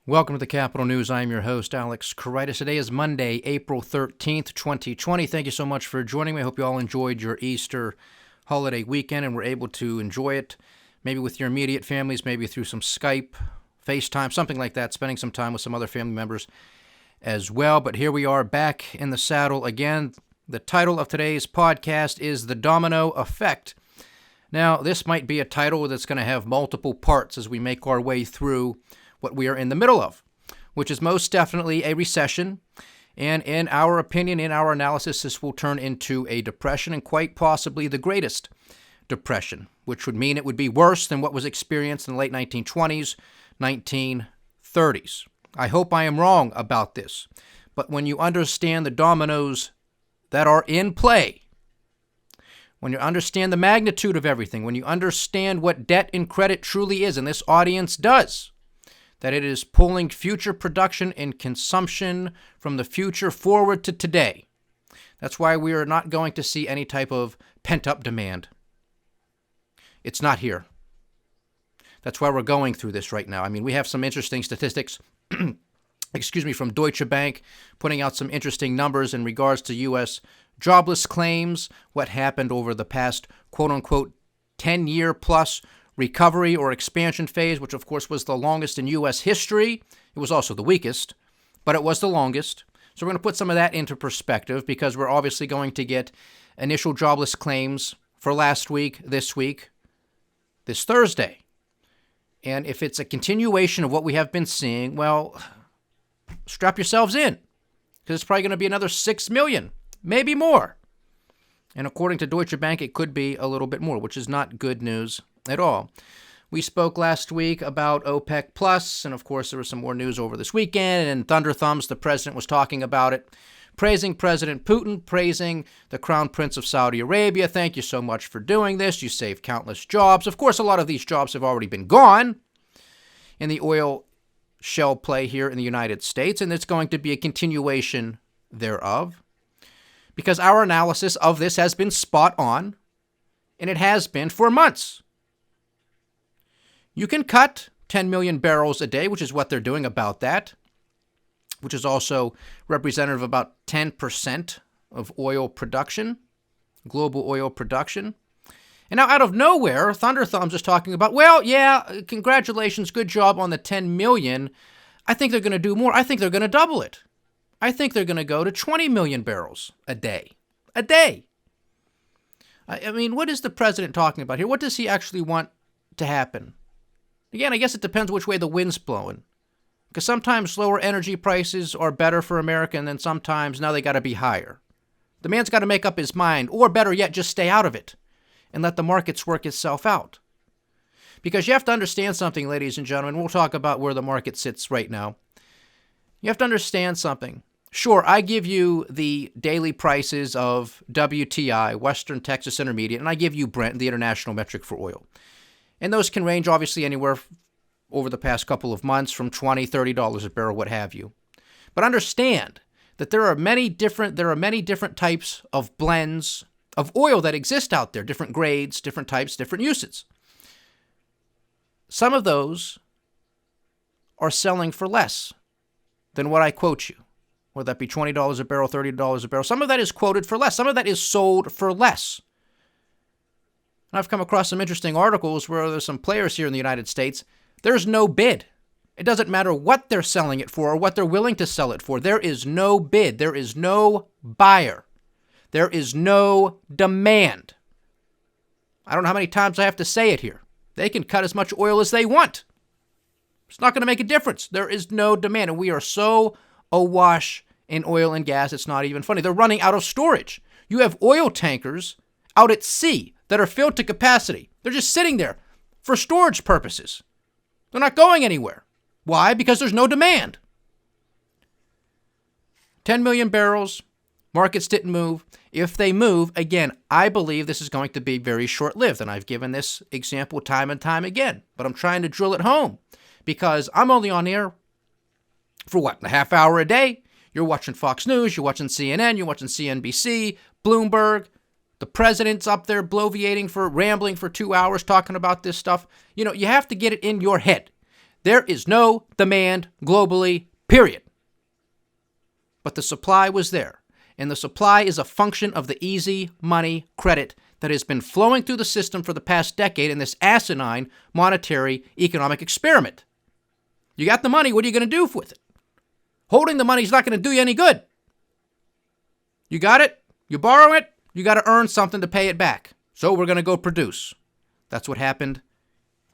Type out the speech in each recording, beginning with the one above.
Welcome to the Capital News. I'm your host, Alex Karitis. Today is Monday, April 13th, 2020. Thank you so much for joining me. I hope you all enjoyed your Easter holiday weekend and were able to enjoy it, maybe with your immediate families, maybe through some Skype, FaceTime, something like that, spending some time with some other family members as well. But here we are back in the saddle again. The title of today's podcast is The Domino Effect. Now, this might be a title that's going to have multiple parts as we make our way through what we are in the middle of, which is most definitely a recession. And in our opinion, in our analysis, this will turn into a depression and quite possibly the greatest depression, which would mean it would be worse than what was experienced in the late 1920s, 1930s. I hope I am wrong about this, but when you understand the dominoes that are in play, when you understand the magnitude of everything, when you understand what debt and credit truly is, and this audience does, that it is pulling future production and consumption from the future forward to today. That's why we are not going to see any type of pent-up demand. It's not here. That's why we're going through this right now. I mean, we have some interesting statistics, from Deutsche Bank, putting out some interesting numbers in regards to U.S. jobless claims, what happened over the past, quote-unquote, 10-year-plus recovery or expansion phase, which of course was the longest in U.S. history. It was also the weakest, but it was the longest. So we're going to put some of that into perspective because we're obviously going to get initial jobless claims for last week, this Thursday. And if it's a continuation of what we have been seeing, well, strap yourselves in because it's probably going to be another 6 million, maybe more. And according to Deutsche Bank, it could be a little bit more, which is not good news at all. We spoke last week about OPEC Plus, and of course there was some more news over this weekend, and Thunder Thumbs, the president, was talking about it, praising President Putin, praising the Crown Prince of Saudi Arabia. Thank you so much for doing this. You saved countless jobs. Of course, a lot of these jobs have already been gone in the oil shale play here in the United States, and it's going to be a continuation thereof because our analysis of this has been spot on, and it has been for months. You can cut 10 million barrels a day, which is what they're doing about that, which is also representative of about 10% of oil production, global oil production. And now out of nowhere, Thunder Thumbs is talking about, well, yeah, congratulations, good job on the 10 million. I think they're going to do more. I think they're going to double it. I think they're going to go to 20 million barrels a day. A day. I mean, what is the president talking about here? What does he actually want to happen? Again, I guess it depends which way the wind's blowing. Because sometimes lower energy prices are better for America, and then sometimes now they got to be higher. The man's got to make up his mind, or better yet, just stay out of it and let the markets work itself out. Because you have to understand something, ladies and gentlemen. We'll talk about where the market sits right now. You have to understand something. Sure, I give you the daily prices of WTI, Western Texas Intermediate, and I give you Brent, the international metric for oil. And those can range, obviously, anywhere over the past couple of months from $20, $30 a barrel, what have you. But understand that there are many different types of blends of oil that exist out there, different grades, different types, different uses. Some of those are selling for less than what I quote you, whether that be $20 a barrel, $30 a barrel. Some of that is quoted for less. Some of that is sold for less. And I've come across some interesting articles where there's some players here in the United States. There's no bid. It doesn't matter what they're selling it for or what they're willing to sell it for. There is no bid. There is no buyer. There is no demand. I don't know how many times I have to say it here. They can cut as much oil as they want. It's not going to make a difference. There is no demand. And we are so awash in oil and gas, it's not even funny. They're running out of storage. You have oil tankers out at sea that are filled to capacity. They're just sitting there for storage purposes. They're not going anywhere. Why? Because there's no demand. 10 million barrels, markets didn't move. If they move, again, I believe this is going to be very short-lived, and I've given this example time and time again, but I'm trying to drill it home because I'm only on air for what, a half hour a day? You're watching Fox News, you're watching CNN, you're watching CNBC, Bloomberg. The president's up there rambling for 2 hours talking about this stuff. You know, you have to get it in your head There is no demand globally, period. But the supply was there. And the supply is a function of the easy money credit that has been flowing through the system for the past decade in this asinine monetary economic experiment. You got the money, what are you going to do with it? Holding the money is not going to do you any good. You got it, you borrow it, you got to earn something to pay it back. So we're going to go produce. That's what happened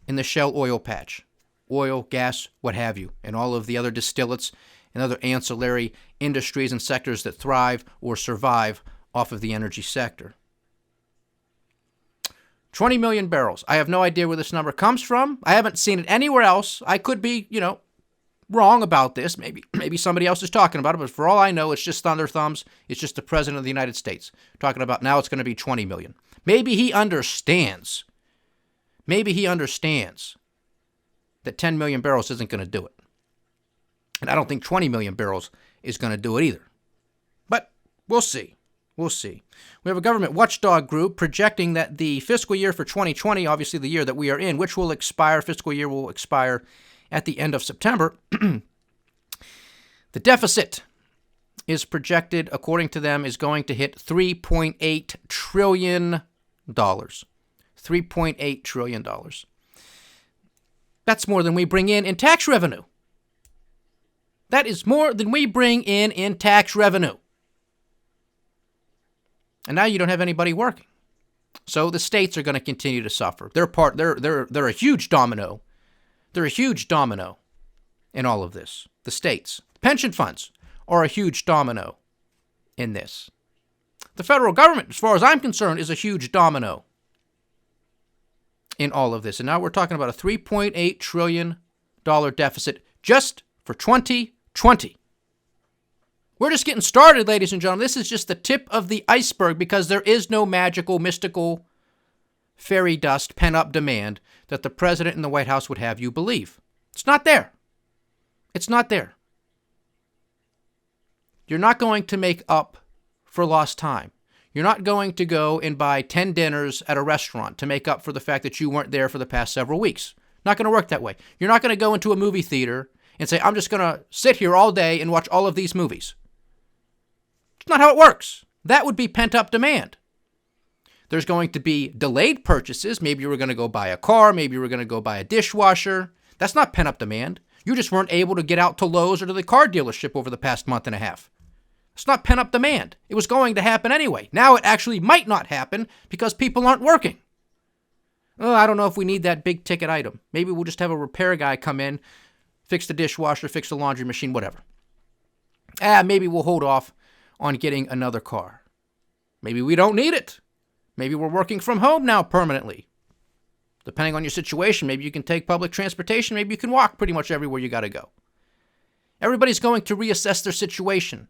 in the Shell oil patch. Oil, gas, what have you, and all of the other distillates and other ancillary industries and sectors that thrive or survive off of the energy sector. 20 million barrels. I have no idea where this number comes from. I haven't seen it anywhere else. I could be, wrong about this. Maybe somebody else is talking about it, but for all I know, it's just thunder thumbs. It's just the president of the United States talking about now it's going to be 20 million. Maybe he understands. That 10 million barrels isn't going to do it. And I don't think 20 million barrels is going to do it either. But we'll see. We have a government watchdog group projecting that the fiscal year for 2020, obviously the year that we are in, which fiscal year will expire at the end of September, the deficit is projected, according to them, is going to hit $3.8 trillion. $3.8 trillion. That's more than we bring in tax revenue. That is more than we bring in tax revenue. And now you don't have anybody working. So the states are going to continue to suffer. They're a huge domino. They're a huge domino in all of this. The states. Pension funds are a huge domino in this. The federal government, as far as I'm concerned, is a huge domino in all of this. And now we're talking about a $3.8 trillion deficit just for 2020. We're just getting started, ladies and gentlemen. This is just the tip of the iceberg because there is no magical, mystical, fairy dust, pent-up demand that the president and the White House would have you believe. It's not there. It's not there. You're not going to make up for lost time. You're not going to go and buy 10 dinners at a restaurant to make up for the fact that you weren't there for the past several weeks. Not going to work that way. You're not going to go into a movie theater and say, I'm just going to sit here all day and watch all of these movies. It's not how it works. That would be pent-up demand. There's going to be delayed purchases. Maybe you were going to go buy a car. Maybe you were going to go buy a dishwasher. That's not pent-up demand. You just weren't able to get out to Lowe's or to the car dealership over the past month and a half. It's not pent-up demand. It was going to happen anyway. Now it actually might not happen because people aren't working. Oh, I don't know if we need that big ticket item. Maybe we'll just have a repair guy come in, fix the dishwasher, fix the laundry machine, whatever. Maybe we'll hold off on getting another car. Maybe we don't need it. Maybe we're working from home now permanently. Depending on your situation, maybe you can take public transportation. Maybe you can walk pretty much everywhere you got to go. Everybody's going to reassess their situation.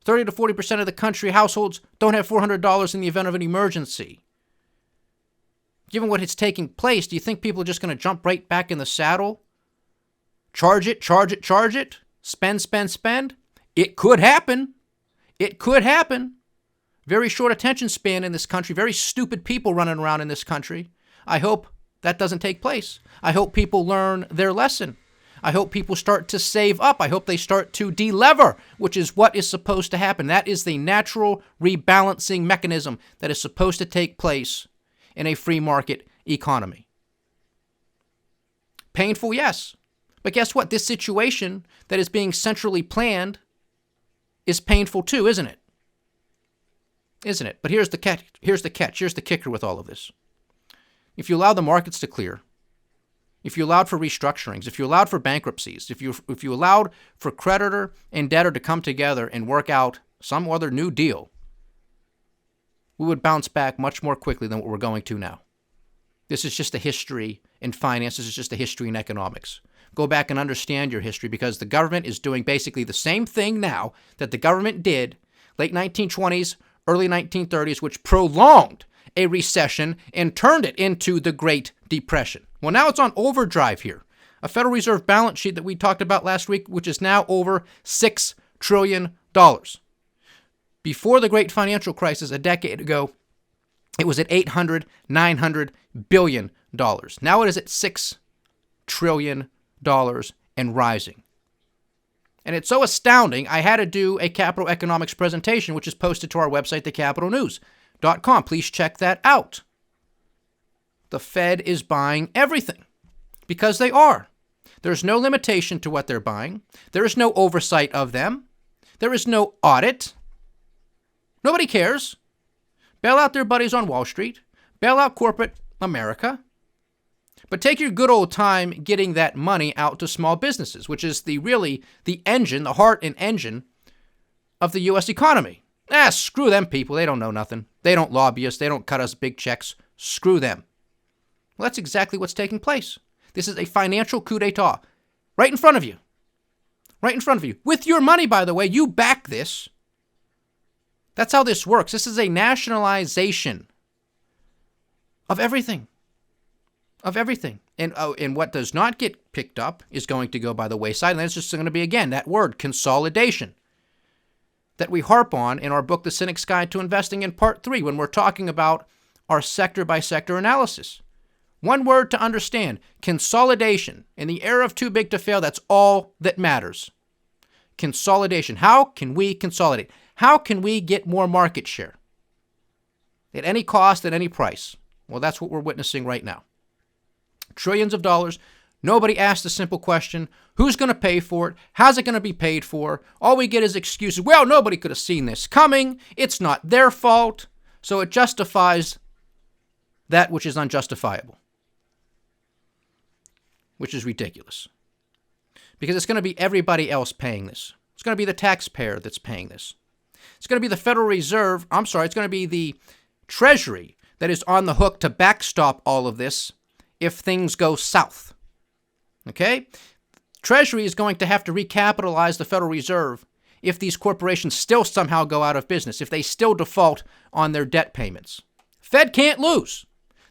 30 to 40% of the country households don't have $400 in the event of an emergency. Given what is taking place, do you think people are just going to jump right back in the saddle? Charge it. Spend. It could happen. Very short attention span in this country. Very stupid people running around in this country. I hope that doesn't take place. I hope people learn their lesson. I hope people start to save up. I hope they start to delever, which is what is supposed to happen. That is the natural rebalancing mechanism that is supposed to take place in a free market economy. Painful, yes. But guess what? This situation that is being centrally planned is painful too, isn't it? Isn't it? But here's the catch. Here's the kicker with all of this. If you allow the markets to clear, if you allowed for restructurings, if you allowed for bankruptcies, if you allowed for creditor and debtor to come together and work out some other new deal, we would bounce back much more quickly than what we're going to now. This is just a history in finance. This is just a history in economics. Go back and understand your history because the government is doing basically the same thing now that the government did late 1920s, early 1930s, which prolonged a recession and turned it into the Great Depression. Well, now it's on overdrive here. A Federal Reserve balance sheet that we talked about last week, which is now over $6 trillion. Before the great financial crisis a decade ago, it was at $800, $900 billion. Now it is at $6 trillion and rising. And it's so astounding, I had to do a capital economics presentation, which is posted to our website, thecapitalnews.com. Please check that out. The Fed is buying everything because they are. There's no limitation to what they're buying. There is no oversight of them. There is no audit. Nobody cares. Bail out their buddies on Wall Street. Bail out corporate America. But take your good old time getting that money out to small businesses, which is the engine, the heart and engine of the U.S. economy. Screw them people. They don't know nothing. They don't lobby us. They don't cut us big checks. Screw them. Well, that's exactly what's taking place. This is a financial coup d'etat right in front of you. Right in front of you. With your money, by the way, you back this. That's how this works. This is a nationalization of everything. Of everything. And what does not get picked up is going to go by the wayside. And that's just going to be, again, that word, consolidation, that we harp on in our book, The Cynic's Guide to Investing, in Part 3, when we're talking about our sector-by-sector analysis. One word to understand, consolidation. In the era of too big to fail, that's all that matters. Consolidation. How can we consolidate? How can we get more market share? At any cost, at any price. Well, that's what we're witnessing right now. Trillions of dollars. Nobody asked the simple question, who's going to pay for it? How's it going to be paid for? All we get is excuses. Well, nobody could have seen this coming. It's not their fault. So it justifies that which is unjustifiable, which is ridiculous. Because it's going to be everybody else paying this. It's going to be the taxpayer that's paying this. It's going to be the Federal Reserve. It's going to be the Treasury that is on the hook to backstop all of this if things go south. Okay? Treasury is going to have to recapitalize the Federal Reserve if these corporations still somehow go out of business, if they still default on their debt payments. Fed can't lose.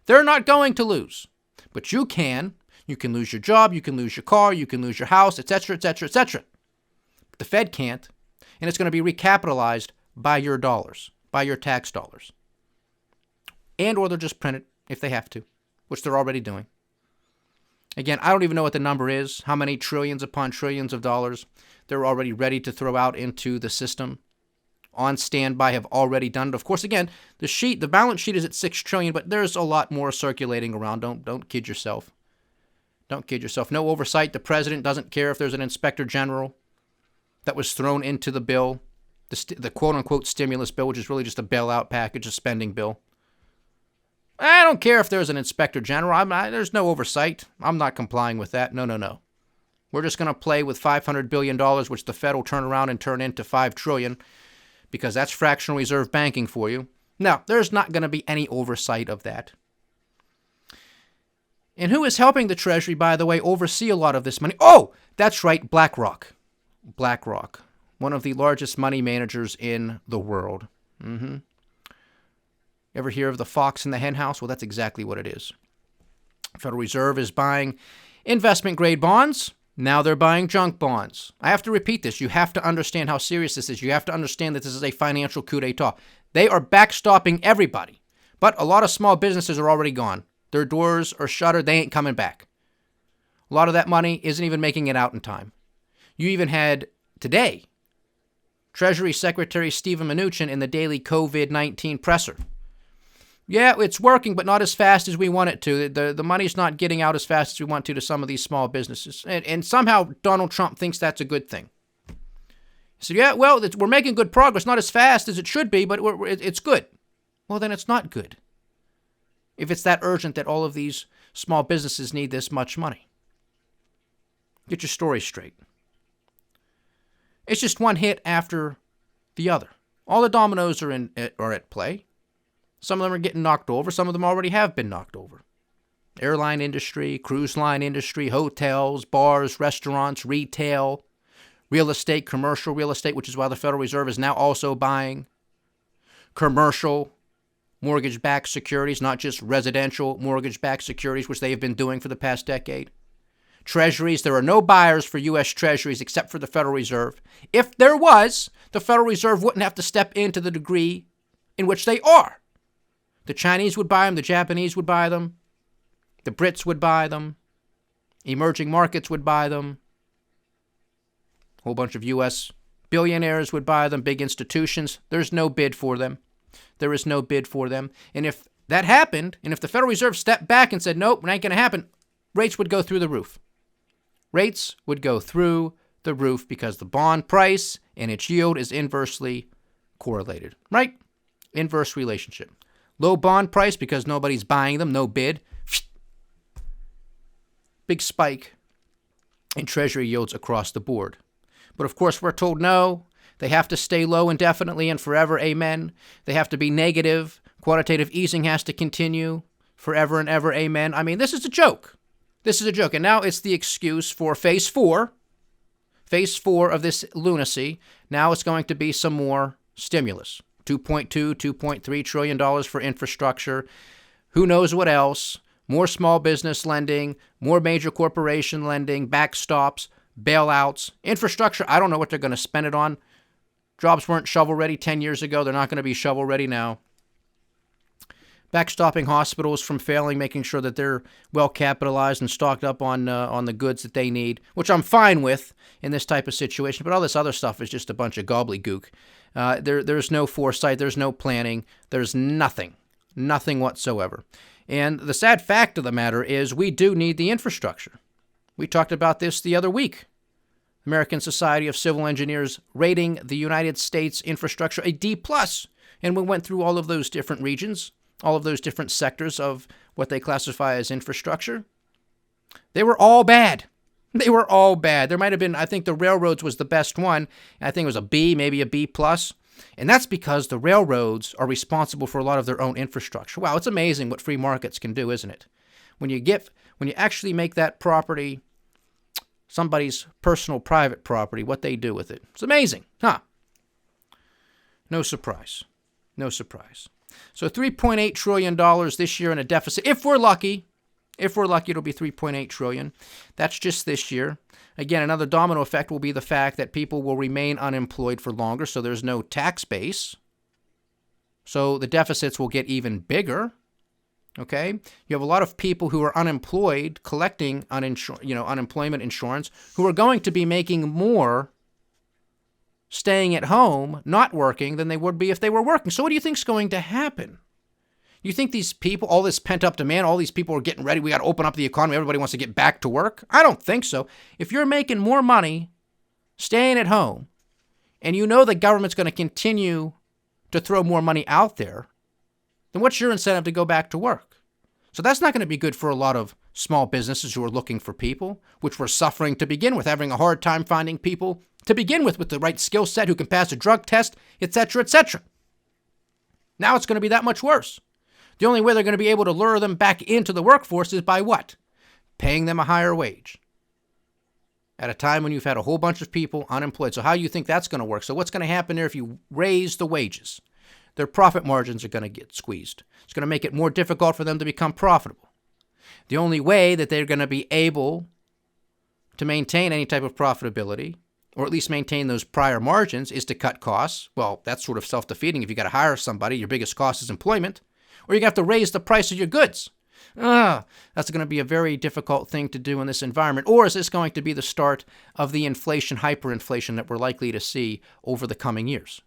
They're not going to lose. But you can. You can lose your job, you can lose your car, you can lose your house, etc., etc., etc. But the Fed can't. And it's going to be recapitalized by your dollars, by your tax dollars. And or they'll just print it if they have to, which they're already doing. Again, I don't even know what the number is, how many trillions upon trillions of dollars they're already ready to throw out into the system. On standby, have already done it. Of course, again, the balance sheet is at $6 trillion, but there's a lot more circulating around. Don't kid yourself. Don't kid yourself. No oversight. The president doesn't care if there's an inspector general that was thrown into the bill, the quote-unquote stimulus bill, which is really just a bailout package, a spending bill. I don't care if there's an inspector general. There's no oversight. I'm not complying with that. No. We're just going to play with $500 billion, which the Fed will turn around and turn into $5 trillion, because that's fractional reserve banking for you. No, there's not going to be any oversight of that. And who is helping the Treasury, by the way, oversee a lot of this money? Oh, that's right, BlackRock. BlackRock, one of the largest money managers in the world. Ever hear of the fox in the hen house? Well, that's exactly what it is. Federal Reserve is buying investment-grade bonds. Now they're buying junk bonds. I have to repeat this. You have to understand how serious this is. You have to understand that this is a financial coup d'etat. They are backstopping everybody. But a lot of small businesses are already gone. Their doors are shuttered. They ain't coming back. A lot of that money isn't even making it out in time. You even had today Treasury Secretary Steven Mnuchin in the daily COVID-19 presser. Yeah, it's working, but not as fast as we want it to. The money's not getting out as fast as we want to some of these small businesses. And somehow Donald Trump thinks that's a good thing. He said, yeah, well, we're making good progress, not as fast as it should be, but it's good. Well, then it's not good. If it's that urgent that all of these small businesses need this much money. Get your story straight. It's just one hit after the other. All the dominoes are at play. Some of them are getting knocked over. Some of them already have been knocked over. Airline industry, cruise line industry, hotels, bars, restaurants, retail, real estate, commercial real estate, which is why the Federal Reserve is now also buying commercial mortgage-backed securities, not just residential mortgage-backed securities, which they have been doing for the past decade. Treasuries, there are no buyers for U.S. Treasuries except for the Federal Reserve. If there was, the Federal Reserve wouldn't have to step into the degree in which they are. The Chinese would buy them, the Japanese would buy them, the Brits would buy them, Emerging markets would buy them. A whole bunch of U.S. billionaires would buy them, big institutions. There's no bid for them. There is no bid for them. And if that happened, and if the Federal Reserve stepped back and said, nope, it ain't going to happen, rates would go through the roof. Rates would go through the roof because the bond price and its yield is inversely correlated, right? Inverse relationship. Low bond price because nobody's buying them, no bid. Big spike in Treasury yields across the board. But of course, we're told no, they have to stay low indefinitely and forever, amen. They have to be negative. Quantitative easing has to continue forever and ever, amen. I mean, this is a joke. This is a joke. And now it's the excuse for phase four of this lunacy. Now it's going to be some more stimulus. $2.2, $2.3 trillion for infrastructure. Who knows what else? More small business lending, more major corporation lending, backstops, bailouts. Infrastructure, I don't know what they're going to spend it on. Jobs weren't shovel-ready 10 years ago. They're not going to be shovel-ready now. Backstopping hospitals from failing, making sure that they're well capitalized and stocked up on the goods that they need, which I'm fine with in this type of situation. But all this other stuff is just a bunch of gobbledygook. There's no foresight. There's no planning. There's nothing whatsoever. And the sad fact of the matter is we do need the infrastructure. We talked about this the other week. American Society of Civil Engineers rating the United States infrastructure a D+. And we went through all of those different regions, all of those different sectors of what they classify as infrastructure. They were all bad. They were all bad. There might have been, I think the railroads was the best one. I think it was a B, maybe a B+. And that's because the railroads are responsible for a lot of their own infrastructure. Wow, it's amazing what free markets can do, isn't it? When you actually make that property somebody's personal private property, what they do with it. It's amazing, huh? No surprise. No surprise. So $3.8 trillion this year in a deficit. If we're lucky, it'll be $3.8 trillion. That's just this year. Again, another domino effect will be the fact that people will remain unemployed for longer, so there's no tax base. So the deficits will get even bigger. Okay? You have a lot of people who are unemployed collecting unemployment insurance who are going to be making more staying at home, not working, than they would be if they were working. So what do you think is going to happen? You think these people, all this pent-up demand, all these people are getting ready, we got to open up the economy, everybody wants to get back to work? I don't think so. If you're making more money staying at home, and you know the government's going to continue to throw more money out there, then what's your incentive to go back to work? So that's not going to be good for a lot of small businesses who are looking for people, which were suffering to begin with, having a hard time finding people to begin with the right skill set who can pass a drug test, etc., etc. Now it's going to be that much worse. The only way they're going to be able to lure them back into the workforce is by what? Paying them a higher wage at a time when you've had a whole bunch of people unemployed. So how do you think that's going to work? So what's going to happen there if you raise the wages? Their profit margins are going to get squeezed. It's going to make it more difficult for them to become profitable. The only way that they're going to be able to maintain any type of profitability, or at least maintain those prior margins, is to cut costs. Well, that's sort of self-defeating. If you got to hire somebody, your biggest cost is employment. Or you have to raise the price of your goods. That's going to be a very difficult thing to do in this environment. Or is this going to be the start of the inflation, hyperinflation that we're likely to see over the coming years?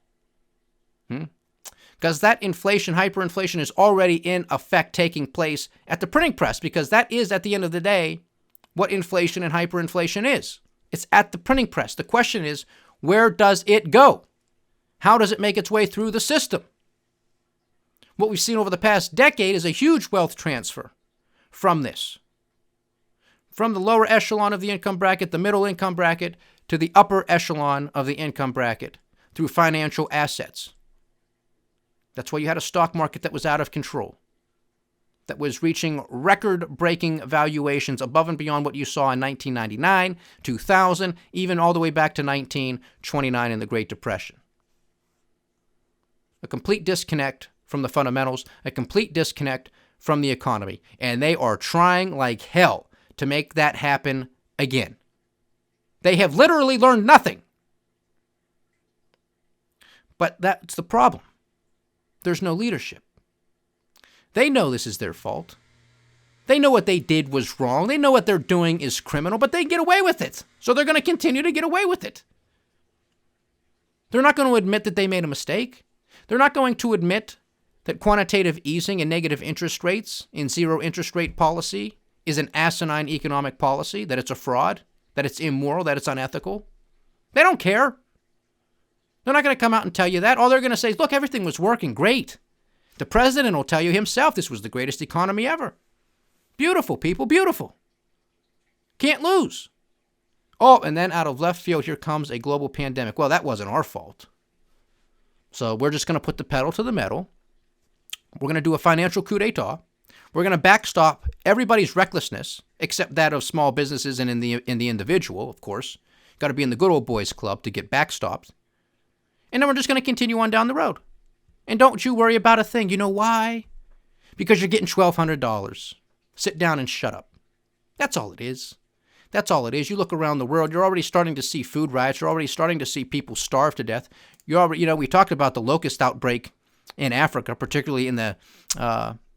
Because that inflation, hyperinflation is already in effect taking place at the printing press, because that is, at the end of the day, what inflation and hyperinflation is. It's at the printing press. The question is, where does it go? How does it make its way through the system? What we've seen over the past decade is a huge wealth transfer from this. From the lower echelon of the income bracket, the middle income bracket, to the upper echelon of the income bracket through financial assets. That's why you had a stock market that was out of control, that was reaching record-breaking valuations above and beyond what you saw in 1999, 2000, even all the way back to 1929 in the Great Depression. A complete disconnect from the fundamentals, a complete disconnect from the economy. And they are trying like hell to make that happen again. They have literally learned nothing. But that's the problem. There's no leadership. They know this is their fault. They know what they did was wrong. They know what they're doing is criminal, but they get away with it. So they're going to continue to get away with it. They're not going to admit that they made a mistake. They're not going to admit that quantitative easing and negative interest rates in zero interest rate policy is an asinine economic policy, that it's a fraud, that it's immoral, that it's unethical. They don't care. They're not going to come out and tell you that. All they're going to say is, look, everything was working great. The president will tell you himself this was the greatest economy ever. Beautiful, people, beautiful. Can't lose. Oh, and then out of left field, here comes a global pandemic. Well, that wasn't our fault. So we're just going to put the pedal to the metal. We're going to do a financial coup d'etat. We're going to backstop everybody's recklessness, except that of small businesses and in the individual, of course. Got to be in the good old boys club to get backstopped. And then we're just going to continue on down the road. And don't you worry about a thing. You know why? Because you're getting $1,200. Sit down and shut up. That's all it is. That's all it is. You look around the world, you're already starting to see food riots. You're already starting to see people starve to death. We talked about the locust outbreak in Africa, particularly in the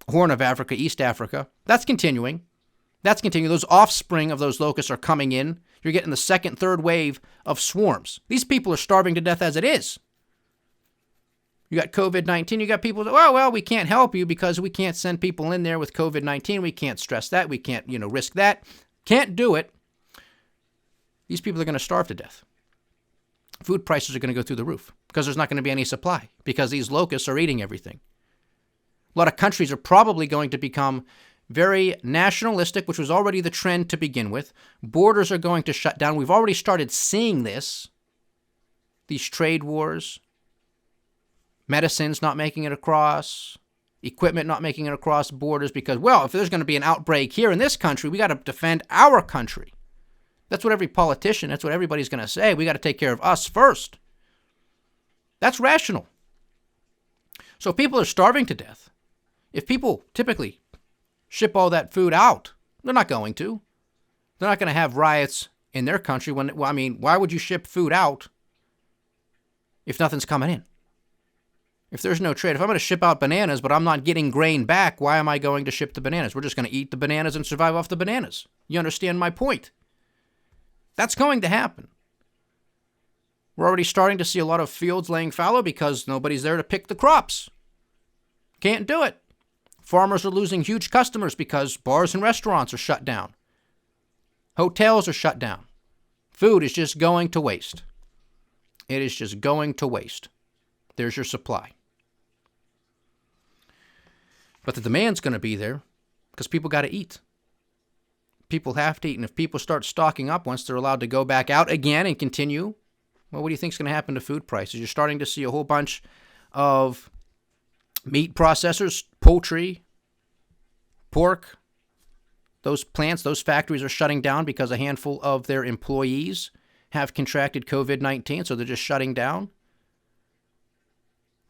Horn of Africa, East Africa. That's continuing. Those offspring of those locusts are coming in. You're getting the second, third wave of swarms. These people are starving to death as it is. You got COVID-19. You got people that, well, we can't help you because we can't send people in there with COVID-19. We can't stress that. We can't, risk that. Can't do it. These people are going to starve to death. Food prices are going to go through the roof because there's not going to be any supply because these locusts are eating everything. A lot of countries are probably going to become very nationalistic, which was already the trend to begin with. Borders are going to shut down. We've already started seeing this. These trade wars, medicines not making it across, equipment not making it across borders because, if there's going to be an outbreak here in this country, we got to defend our country. That's what every politician, that's what everybody's going to say. We got to take care of us first. That's rational. So if people are starving to death, if people typically ship all that food out, they're not going to. They're not going to have riots in their country why would you ship food out if nothing's coming in? If there's no trade, if I'm going to ship out bananas, but I'm not getting grain back, why am I going to ship the bananas? We're just going to eat the bananas and survive off the bananas. You understand my point? That's going to happen. We're already starting to see a lot of fields laying fallow because nobody's there to pick the crops. Can't do it. Farmers are losing huge customers because bars and restaurants are shut down. Hotels are shut down. Food is just going to waste. It is just going to waste. There's your supply. But the demand's going to be there because people got to eat. People have to eat. And if people start stocking up once they're allowed to go back out again and continue, what do you think is going to happen to food prices? You're starting to see a whole bunch of meat processors, poultry, pork. Those plants, those factories are shutting down because a handful of their employees have contracted COVID-19, so they're just shutting down.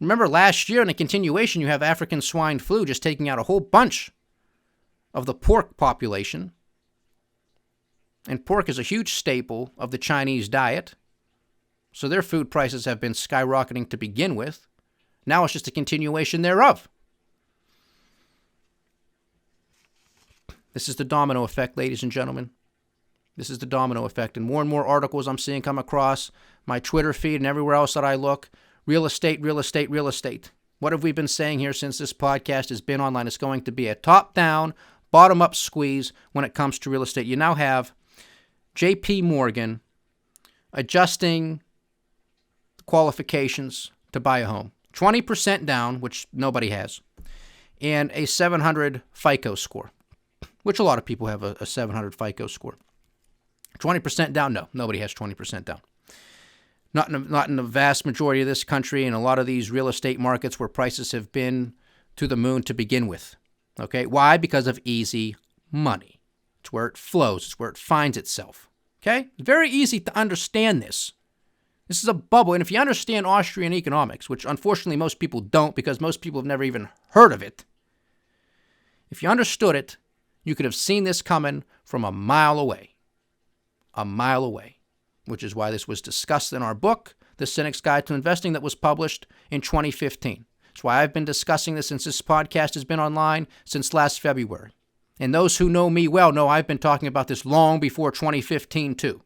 Remember last year in a continuation, you have African swine flu just taking out a whole bunch of the pork population. And pork is a huge staple of the Chinese diet. So their food prices have been skyrocketing to begin with. Now it's just a continuation thereof. This is the domino effect, ladies and gentlemen. This is the domino effect. And more articles I'm seeing come across my Twitter feed and everywhere else that I look. Real estate, real estate, real estate. What have we been saying here since this podcast has been online? It's going to be a top-down, bottom-up squeeze when it comes to real estate. You now have J.P. Morgan adjusting qualifications to buy a home. 20% down, which nobody has, and a 700 FICO score, which a lot of people have a 700 FICO score. 20% down? No, nobody has 20% down. Not in the vast majority of this country and a lot of these real estate markets where prices have been to the moon to begin with. Okay, why? Because of easy money. It's where it flows. It's where it finds itself. Okay? It's very easy to understand this. This is a bubble. And if you understand Austrian economics, which unfortunately most people don't because most people have never even heard of it, if you understood it, you could have seen this coming from a mile away. A mile away. Which is why this was discussed in our book, The Cynic's Guide to Investing, that was published in 2015. That's why I've been discussing this since this podcast has been online since last February. And those who know me well know I've been talking about this long before 2015 too.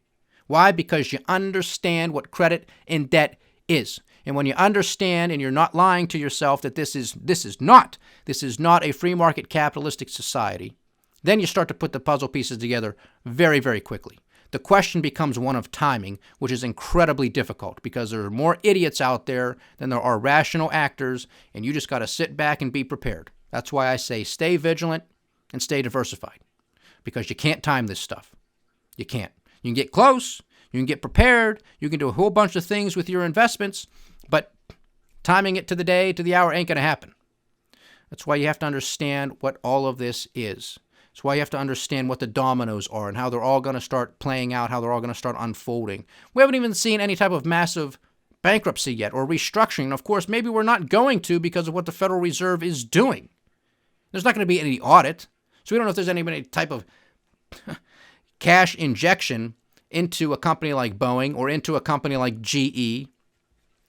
Why? Because you understand what credit and debt is. And when you understand and you're not lying to yourself that this is not a free market capitalistic society, then you start to put the puzzle pieces together very, very quickly. The question becomes one of timing, which is incredibly difficult because there are more idiots out there than there are rational actors, and you just got to sit back and be prepared. That's why I say stay vigilant and stay diversified, because you can't time this stuff. You can't. You can get close, you can get prepared, you can do a whole bunch of things with your investments, but timing it to the day, to the hour ain't going to happen. That's why you have to understand what all of this is. That's why you have to understand what the dominoes are and how they're all going to start playing out, how they're all going to start unfolding. We haven't even seen any type of massive bankruptcy yet or restructuring. And of course, maybe we're not going to because of what the Federal Reserve is doing. There's not going to be any audit. So we don't know if there's any type of cash injection into a company like Boeing or into a company like GE,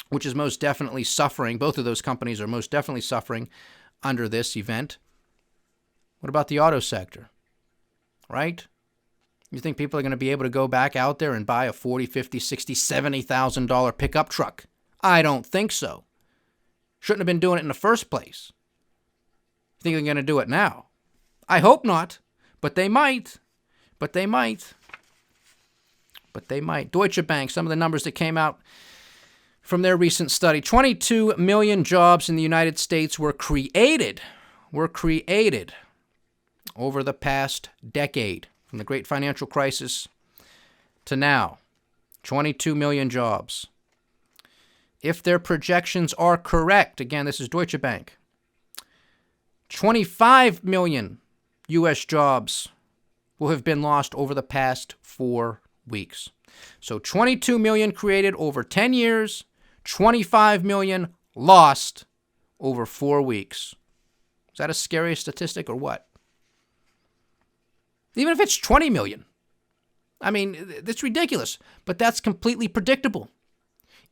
which is most definitely suffering. Both of those companies are most definitely suffering under this event. What about the auto sector, right? You think people are going to be able to go back out there and buy a $40,000, $50,000, $60,000, $70,000 pickup truck? I don't think so. Shouldn't have been doing it in the first place. You think they're going to do it now? I hope not, but they might. But they might. Deutsche Bank, some of the numbers that came out from their recent study, 22 million jobs in the United States were created over the past decade, from the great financial crisis to now. 22 million jobs. If their projections are correct, again, this is Deutsche Bank, 25 million U.S. jobs will have been lost over the past 4 weeks. So 22 million created over 10 years, 25 million lost over 4 weeks. Is that a scary statistic or what? Even if it's 20 million. I mean, that's ridiculous, but that's completely predictable.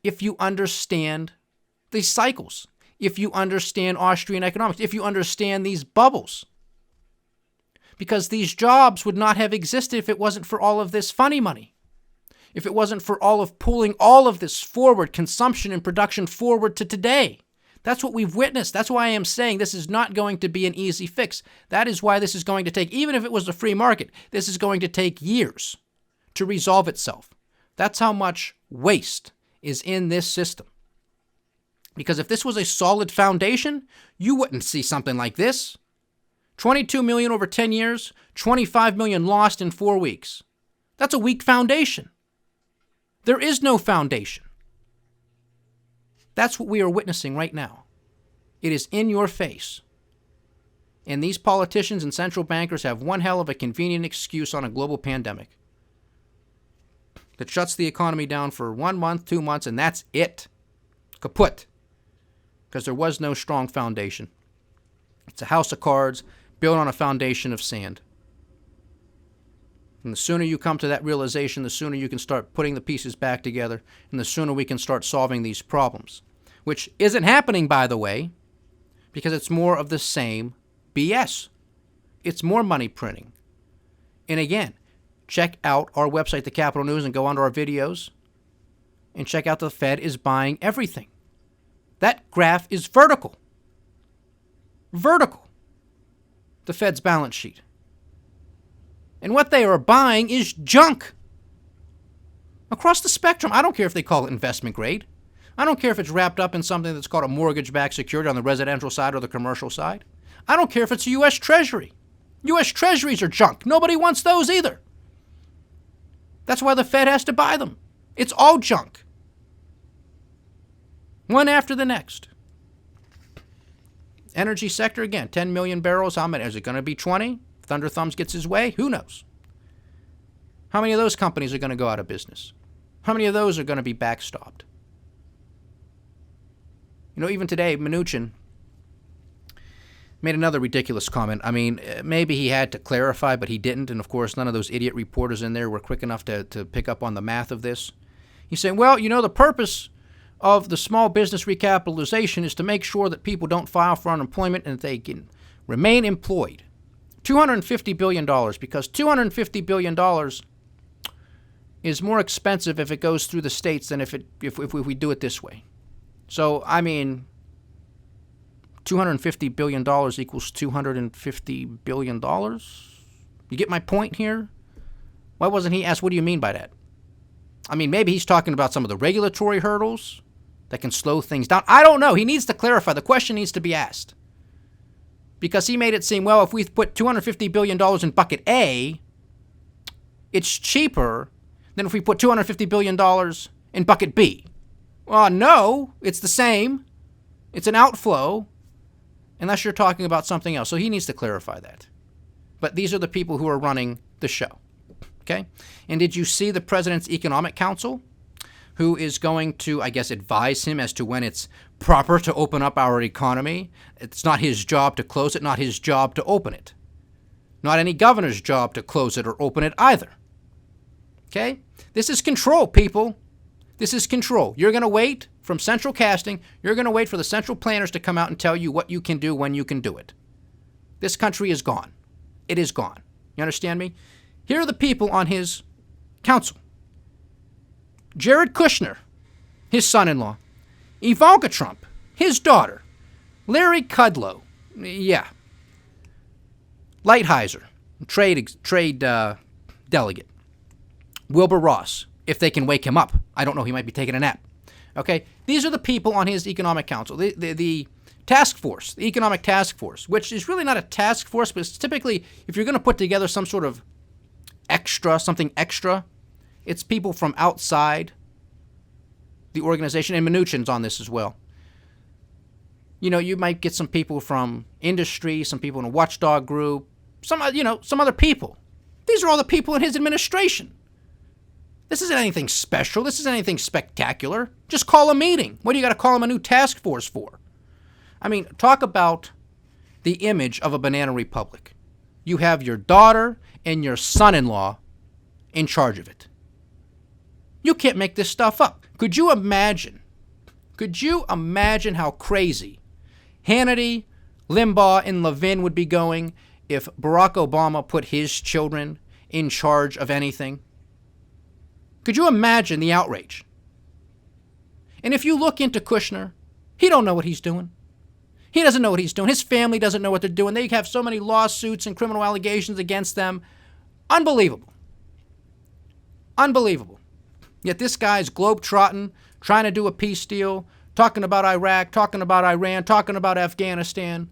If you understand these cycles, if you understand Austrian economics, if you understand these bubbles. Because these jobs would not have existed if it wasn't for all of this funny money. If it wasn't for all of pulling all of this forward, consumption and production forward to today. That's what we've witnessed. That's why I am saying this is not going to be an easy fix. That is why this is going to take, even if it was a free market, this is going to take years to resolve itself. That's how much waste is in this system. Because if this was a solid foundation, you wouldn't see something like this. 22 million over 10 years, 25 million lost in 4 weeks. That's a weak foundation. There is no foundation. That's what we are witnessing right now. It is in your face. And these politicians and central bankers have one hell of a convenient excuse on a global pandemic that shuts the economy down for 1 month, 2 months, and that's it. Kaput. Because there was no strong foundation. It's a house of cards built on a foundation of sand. And the sooner you come to that realization, the sooner you can start putting the pieces back together, and the sooner we can start solving these problems. Which isn't happening, by the way, because it's more of the same BS. It's more money printing. And again, check out our website, The Capital News, and go onto our videos, and check out the Fed is buying everything. That graph is vertical. Vertical. The Fed's balance sheet. And what they are buying is junk. Across the spectrum. I don't care if they call it investment grade. I don't care if it's wrapped up in something that's called a mortgage-backed security on the residential side or the commercial side. I don't care if it's a U.S. Treasury. U.S. Treasuries are junk. Nobody wants those either. That's why the Fed has to buy them. It's all junk. One after the next. Energy sector, again, 10 million barrels. How many? Is it going to be 20? Thunder Thumbs gets his way? Who knows? How many of those companies are going to go out of business? How many of those are going to be backstopped? You know, even today, Mnuchin made another ridiculous comment. I mean, maybe he had to clarify, but he didn't. And, of course, none of those idiot reporters in there were quick enough to pick up on the math of this. He's saying, well, you know, the purpose of the small business recapitalization is to make sure that people don't file for unemployment and that they can remain employed. $250 billion, because $250 billion is more expensive if it goes through the states than if we do it this way. So, I mean, $250 billion equals $250 billion. You get my point here? Why wasn't he asked, what do you mean by that? I mean, maybe he's talking about some of the regulatory hurdles that can slow things down. I don't know. He needs to clarify. The question needs to be asked. Because he made it seem, well, if we put $250 billion in bucket A, it's cheaper than if we put $250 billion in bucket B. Well, no, it's the same. It's an outflow, unless you're talking about something else. So he needs to clarify that. But these are the people who are running the show. Okay? And did you see the President's Economic Council, who is going to, I guess, advise him as to when it's proper to open up our economy? It's not his job to close it, not his job to open it. Not any governor's job to close it or open it either. Okay? This is control, people. This is control. You're going to wait from central casting. You're going to wait for the central planners to come out and tell you what you can do when you can do it. This country is gone. It is gone. You understand me? Here are the people on his council. Jared Kushner, his son-in-law. Ivanka Trump, his daughter. Larry Kudlow, yeah. Lighthizer, trade delegate. Wilbur Ross, if they can wake him up. I don't know, he might be taking a nap. Okay, these are the people on his economic council. The task force, the economic task force, which is really not a task force, but it's typically, if you're going to put together some sort of something extra, it's people from outside the organization, and Mnuchin's on this as well. You know, you might get some people from industry, some people in a watchdog group, some other people. These are all the people in his administration. This isn't anything special. This isn't anything spectacular. Just call a meeting. What do you got to call him a new task force for? I mean, talk about the image of a banana republic. You have your daughter and your son-in-law in charge of it. You can't make this stuff up. Could you imagine how crazy Hannity, Limbaugh, and Levin would be going if Barack Obama put his children in charge of anything? Could you imagine the outrage? And if you look into Kushner, he don't know what he's doing. He doesn't know what he's doing. His family doesn't know what they're doing. They have so many lawsuits and criminal allegations against them. Unbelievable. Unbelievable. Yet this guy's globetrotting, trying to do a peace deal, talking about Iraq, talking about Iran, talking about Afghanistan.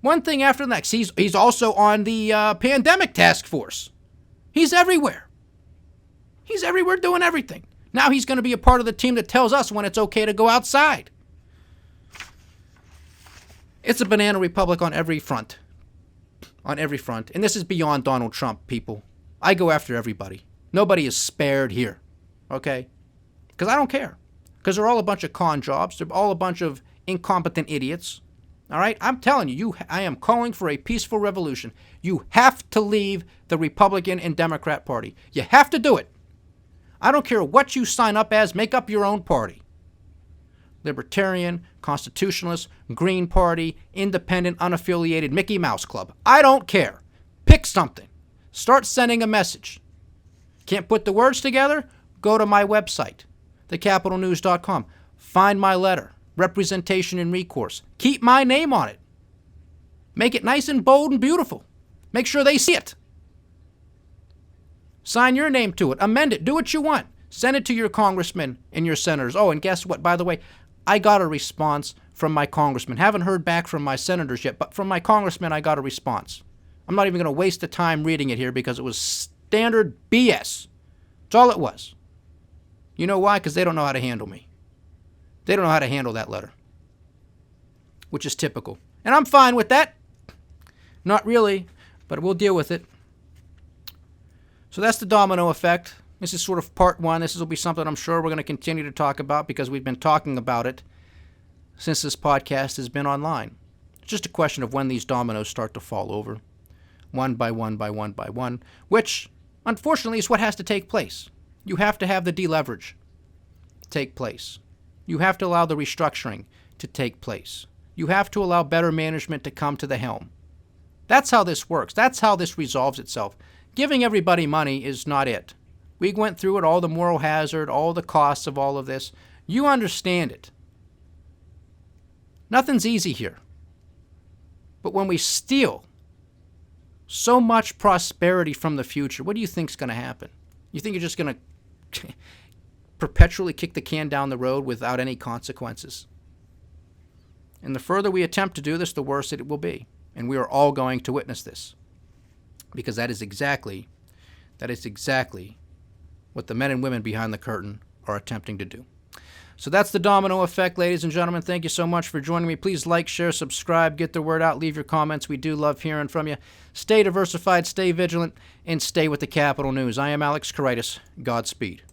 One thing after the next. He's also on the pandemic task force. He's everywhere. He's everywhere doing everything. Now he's going to be a part of the team that tells us when it's okay to go outside. It's a banana republic on every front. On every front. And this is beyond Donald Trump, people. I go after everybody. Nobody is spared here. Okay? Because I don't care. Because they're all a bunch of con jobs. They're all a bunch of incompetent idiots. All right? I'm telling you, I am calling for a peaceful revolution. You have to leave the Republican and Democrat Party. You have to do it. I don't care what you sign up as. Make up your own party. Libertarian, Constitutionalist, Green Party, Independent, Unaffiliated, Mickey Mouse Club. I don't care. Pick something. Start sending a message. Can't put the words together? Go to my website, thecapitalnews.com. Find my letter, Representation and Recourse. Keep my name on it. Make it nice and bold and beautiful. Make sure they see it. Sign your name to it. Amend it. Do what you want. Send it to your congressmen and your senators. Oh, and guess what? By the way, I got a response from my congressman. Haven't heard back from my senators yet, but from my congressman, I got a response. I'm not even going to waste the time reading it here because it was standard BS. That's all it was. You know why? Because they don't know how to handle me. They don't know how to handle that letter, which is typical. And I'm fine with that. Not really, but we'll deal with it. So that's the domino effect. This is sort of part one. This will be something I'm sure we're going to continue to talk about because we've been talking about it since this podcast has been online. It's just a question of when these dominoes start to fall over, one by one by one by one, which, unfortunately, is what has to take place. You have to have the deleverage take place. You have to allow the restructuring to take place. You have to allow better management to come to the helm. That's how this works. That's how this resolves itself. Giving everybody money is not it. We went through it, all the moral hazard, all the costs of all of this. You understand it. Nothing's easy here. But when we steal so much prosperity from the future, what do you think's going to happen? You think you're just going to perpetually kick the can down the road without any consequences? And the further we attempt to do this, the worse it will be. And we are all going to witness this. Because that is exactly what the men and women behind the curtain are attempting to do. So that's the domino effect, ladies and gentlemen. Thank you so much for joining me. Please like, share, subscribe, get the word out, leave your comments. We do love hearing from you. Stay diversified, stay vigilant, and stay with the Capital News. I am Alex Karitis. Godspeed.